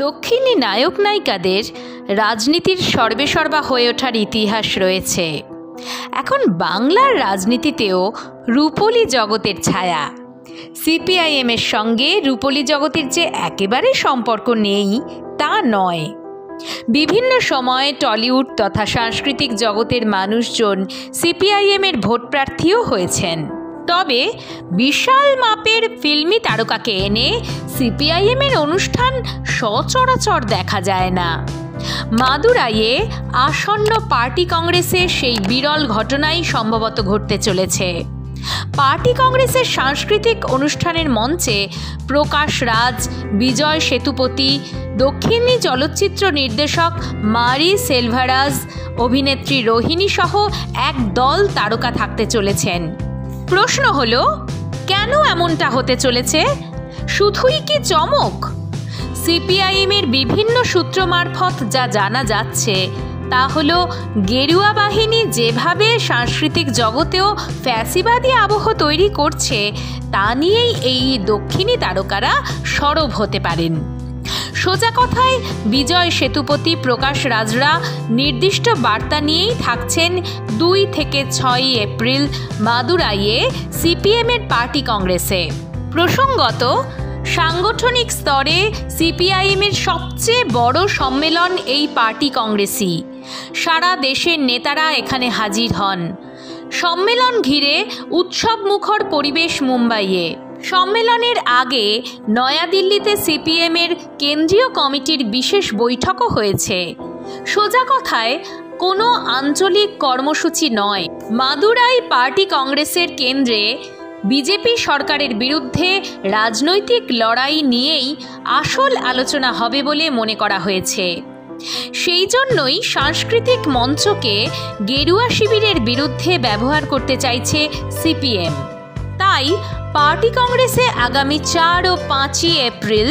দক্ষিণী নায়ক নায়িকাদের রাজনীতির সর্বেসর্বা হয়ে ওঠার ইতিহাস রয়েছে। এখন বাংলার রাজনীতিতেও রূপলী জগতের ছায়া। সিপিআইএমের সঙ্গে রূপলী জগতের যে একেবারে সম্পর্ক নেই তা নয়। বিভিন্ন সময় টলিউড তথা সাংস্কৃতিক জগতের মানুষজন সিপিআইএমের ভোট প্রার্থীও হয়েছেন। তবে বিশাল মাপের ফিল্মি তারকাকে এনে সিপিআইএমের অনুষ্ঠান সচরাচর দেখা যায় না। মাদুরাইয়ে আসন্ন পার্টি কংগ্রেসে সেই বিরল ঘটনাই সম্ভবত ঘটতে চলেছে। পার্টি কংগ্রেসের সাংস্কৃতিক অনুষ্ঠানের মঞ্চে প্রকাশ রাজ, বিজয় সেতুপতি, দক্ষিণী চলচ্চিত্র নির্দেশক মারি সেলভারাজ, অভিনেত্রী রোহিণী সহ এক দল তারকা থাকতে চলেছেন। প্রশ্ন হলো, কেন এমনটা হতে চলেছে? শুধুই কি চমক? সিপিআইএমের বিভিন্ন সূত্র মারফত যা জানা যাচ্ছে তা হলো, গেরুয়া বাহিনী যেভাবে সাংস্কৃতিক জগতেও ফ্যাসিবাদী আবহ তৈরি করছে তা নিয়েই এই দক্ষিণী তারকারা সরব হতে পারেন। সোজা কথায় বিজয় সেতুপতি, প্রকাশ রাজরা নির্দিষ্ট বার্তা নিয়েই থাকছেন 2 থেকে 6 এপ্রিল মাদুরাইয়ে সিপিএমের পার্টি কংগ্রেসে। প্রসঙ্গত, সাংগঠনিক স্তরে সিপিআইএমের সবচেয়ে বড় সম্মেলন এই পার্টি কংগ্রেসই। সারা দেশের নেতারা এখানে হাজির হন। সম্মেলন ঘিরে উৎসব মুখর পরিবেশ মুম্বাইয়ে। সম্মেলনের আগে নয়াদিল্লিতে সিপিএমের কেন্দ্রীয় কমিটির বিশেষ বৈঠকও হয়েছে। সোজা কথায় কোনো আঞ্চলিক কর্মসূচি নয়। মাদুরাই পার্টি কংগ্রেসের কেন্দ্রে বিজেপি সরকারের বিরুদ্ধে রাজনৈতিক লড়াই নিয়েই আসল আলোচনা হবে বলে মনে করা হয়েছে। সেই জন্যই সাংস্কৃতিক মঞ্চকে গেরুয়া শিবিরের বিরুদ্ধে ব্যবহার করতে চাইছে সিপিএম। তাই পার্টি কংগ্রেসে আগামী 4 ও 5 এপ্রিল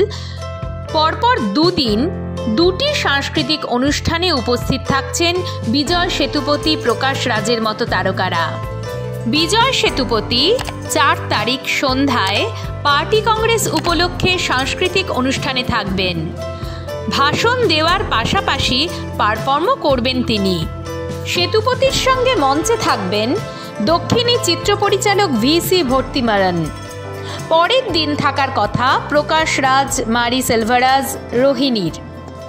পরপর 2 দিন 2টি সাংস্কৃতিক অনুষ্ঠানে উপস্থিত থাকছেন বিজয় সেতুপতি, প্রকাশ রাজের মতো তারকারা। বিজয় সেতুপতি 4 তারিখ সন্ধ্যায় পার্টি কংগ্রেস উপলক্ষে সাংস্কৃতিক অনুষ্ঠানে থাকবেন। ভাষণ দেওয়ার পাশাপাশি পারফর্মও করবেন তিনি। সেতুপতির সঙ্গে মঞ্চে থাকবেন দক্ষিণী চিত্র পরিচালক ভিসি ভর্তিমারান। পরের দিন থাকার কথা প্রকাশ রাজ, মারি সেলভারাজ, রোহিণীর।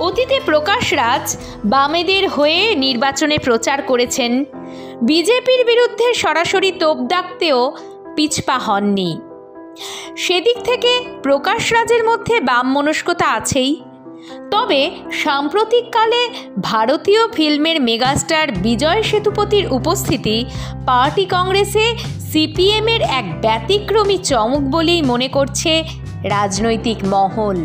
অতীতে প্রকাশ রাজ বামেদের হয়ে নির্বাচনে প্রচার করেছেন। বিজেপির বিরুদ্ধে সরাসরি তোপ দাগতেও পিছপা হননি। সেদিক থেকে প্রকাশ রাজের মধ্যে বাম মনস্কতা আছেই। তবে সাম্প্রতিককালে ভারতীয় ফিল্মের মেগাস্টার বিজয় সেতুপতির উপস্থিতি পার্টি কংগ্রেসে সিপিএমের এক ব্যতিক্রমী চমক বলেই মনে করছে রাজনৈতিক মহল।